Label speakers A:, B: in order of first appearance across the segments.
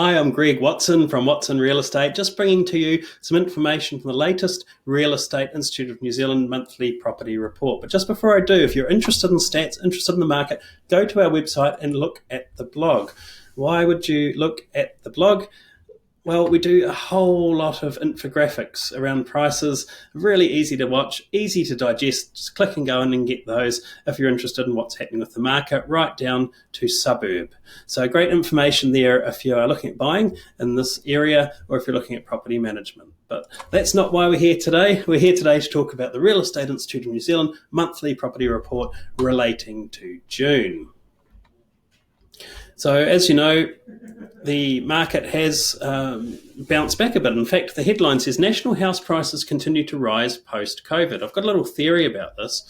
A: Hi, I'm Greg Watson from Watson Real Estate, just bringing to you some information from the latest Real Estate Institute of New Zealand monthly property report. But just before I do, if you're interested in stats, interested in the market, go to our website and look at the blog. Why would you look at the blog? Well, we do a whole lot of infographics around prices, really easy to watch, easy to digest. Just click and go in and get those if you're interested in what's happening with the market, right down to suburb. So great information there if you are looking at buying in this area or if you're looking at property management. But that's not why we're here today. We're here today to talk about the Real Estate Institute of New Zealand monthly property report relating to June. So as you know, the market has bounced back a bit. In fact, the headline says national house prices continue to rise post-COVID. I've got a little theory about this,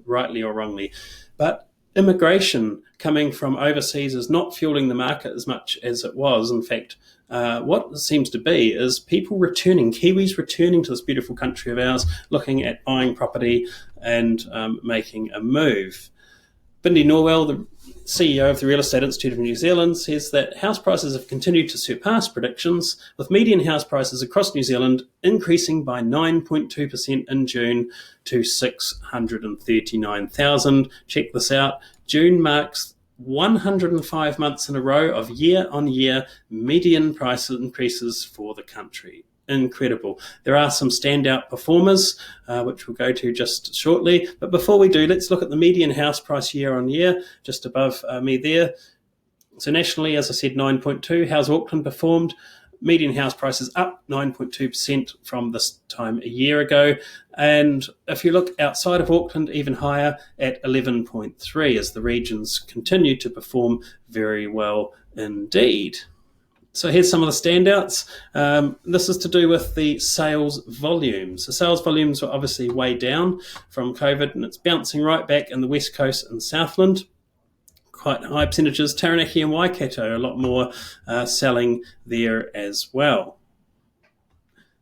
A: rightly or wrongly, but immigration coming from overseas is not fueling the market as much as it was. In fact, what it seems to be is people returning, Kiwis returning to this beautiful country of ours, looking at buying property and making a move. Bindi Norwell, the CEO of the Real Estate Institute of New Zealand, says that house prices have continued to surpass predictions, with median house prices across New Zealand increasing by 9.2% in June to 639,000. Check this out. June marks 105 months in a row of year-on-year median price increases for the country. Incredible. There are some standout performers, which we'll go to just shortly. But before we do, let's look at the median house price year on year, just above me there. So nationally, as I said, 9.2. How's Auckland performed? Median house prices up 9.2% from this time a year ago. And if you look outside of Auckland, even higher at 11.3 as the regions continue to perform very well indeed. So here's some of the standouts. This is to do with the sales volumes. The sales volumes were obviously way down from COVID, and it's bouncing right back in the West Coast and Southland. Quite high percentages. Taranaki and Waikato, a lot more selling there as well.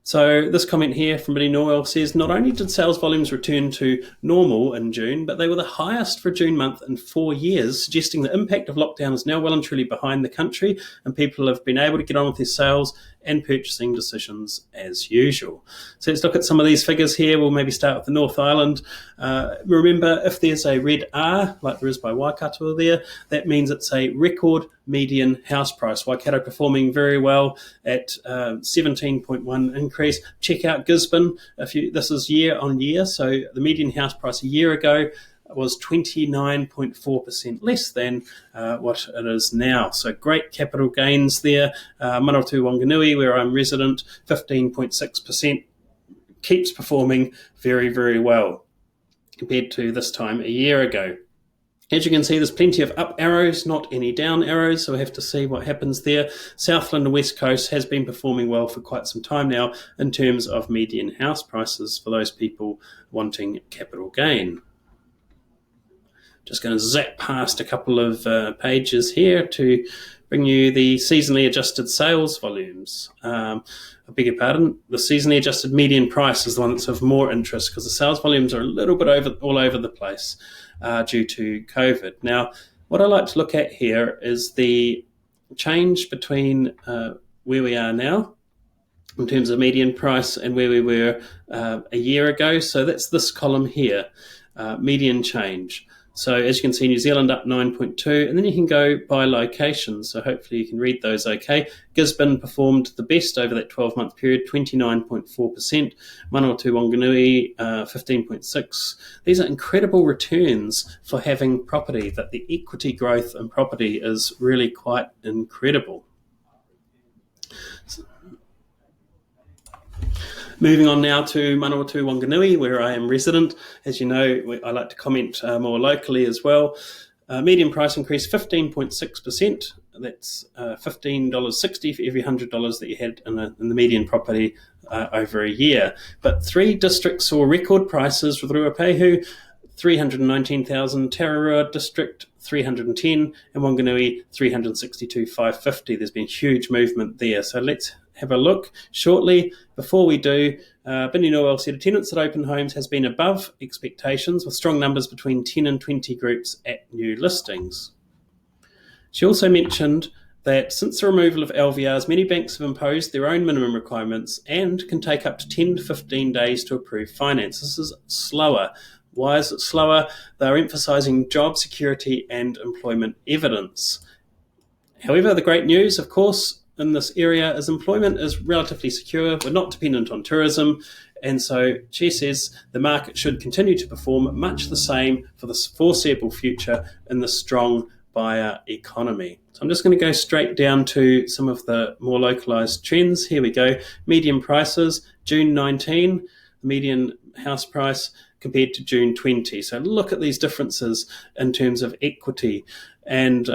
A: So this comment here from Bindi Norwell says, not only did sales volumes return to normal in June, but they were the highest for June month in 4 years, suggesting the impact of lockdown is now well and truly behind the country and people have been able to get on with their sales and purchasing decisions as usual. So let's look at some of these figures here. We'll maybe start with the North Island. Remember, if there's a red R, like there is by Waikato there, that means it's a record median house price. Waikato performing very well at 17.1 increase. Check out Gisborne. This is year on year, so the median house price a year ago was 29.4% less than what it is now. So great capital gains there. Manawatu Wanganui, where I'm resident, 15.6%, keeps performing very, very well compared to this time a year ago. As you can see, there's plenty of up arrows, not any down arrows, so we have to see what happens there. Southland and West Coast has been performing well for quite some time now in terms of median house prices for those people wanting capital gain. Just going to zap past a couple of pages here to bring you the seasonally adjusted sales volumes. I beg your pardon, the seasonally adjusted median price is the one that's of more interest because the sales volumes are a little bit all over the place due to COVID. Now, what I like to look at here is the change between where we are now in terms of median price and where we were a year ago. So that's this column here, median change. So as you can see, New Zealand up 9.2, and then you can go by location. So hopefully you can read those okay. Gisborne performed the best over that 12-month period, 29.4%. Manawatu Wanganui, 15.6%. These are incredible returns for having property, that the equity growth in property is really quite incredible. Moving on now to Manawatu Wanganui, where I am resident. As you know, I like to comment more locally as well. Median price increase 15.6%. That's $15.60 for every $100 that you had in the median property over a year. But 3 districts saw record prices with Ruapehu, 319,000, Tararua District 310, and Wanganui 362,550. There's been huge movement there. So let's have a look shortly. Before we do, Bindi Norwell said attendance at open homes has been above expectations with strong numbers between 10 and 20 groups at new listings. She also mentioned that since the removal of LVRs, many banks have imposed their own minimum requirements and can take up to 10 to 15 days to approve finance. This is slower. Why is it slower? They're emphasising job security and employment evidence. However, the great news, of course, in this area is employment is relatively secure. We're not dependent on tourism. And so she says the market should continue to perform much the same for the foreseeable future in the strong buyer economy. So I'm just going to go straight down to some of the more localised trends. Here we go. Median prices, June 19, the median house price compared to June 20. So look at these differences in terms of equity. And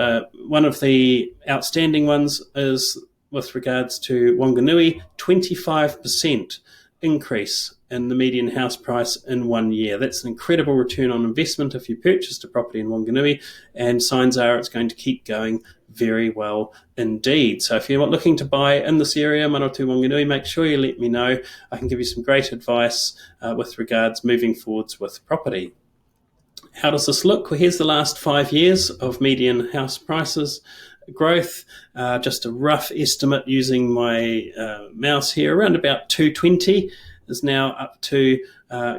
A: one of the outstanding ones is with regards to Wanganui, 25% increase in the median house price in 1 year. That's an incredible return on investment if you purchased a property in Wanganui, and signs are it's going to keep going very well indeed. So if you're looking to buy in this area, Manawatu Wanganui, make sure you let me know. I can give you some great advice with regards moving forwards with property. How does this look? Well, here's the last 5 years of median house prices growth. Just a rough estimate using my mouse here, around about 220 is now up to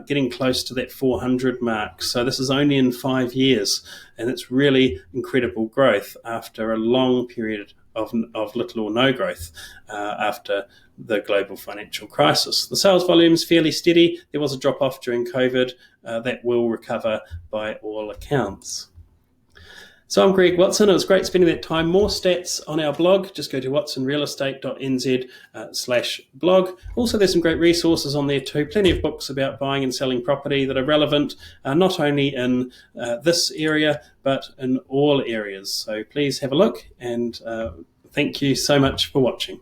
A: getting close to that 400 mark. So this is only in 5 years, and it's really incredible growth after a long period of little or no growth after the global financial crisis. The sales volume is fairly steady. There was a drop-off during COVID. That will recover by all accounts. So I'm Greg Watson. It was great spending that time. More stats on our blog. Just go to watsonrealestate.nz/blog. Also, there's some great resources on there too. Plenty of books about buying and selling property that are relevant, not only in this area, but in all areas. So please have a look, and thank you so much for watching.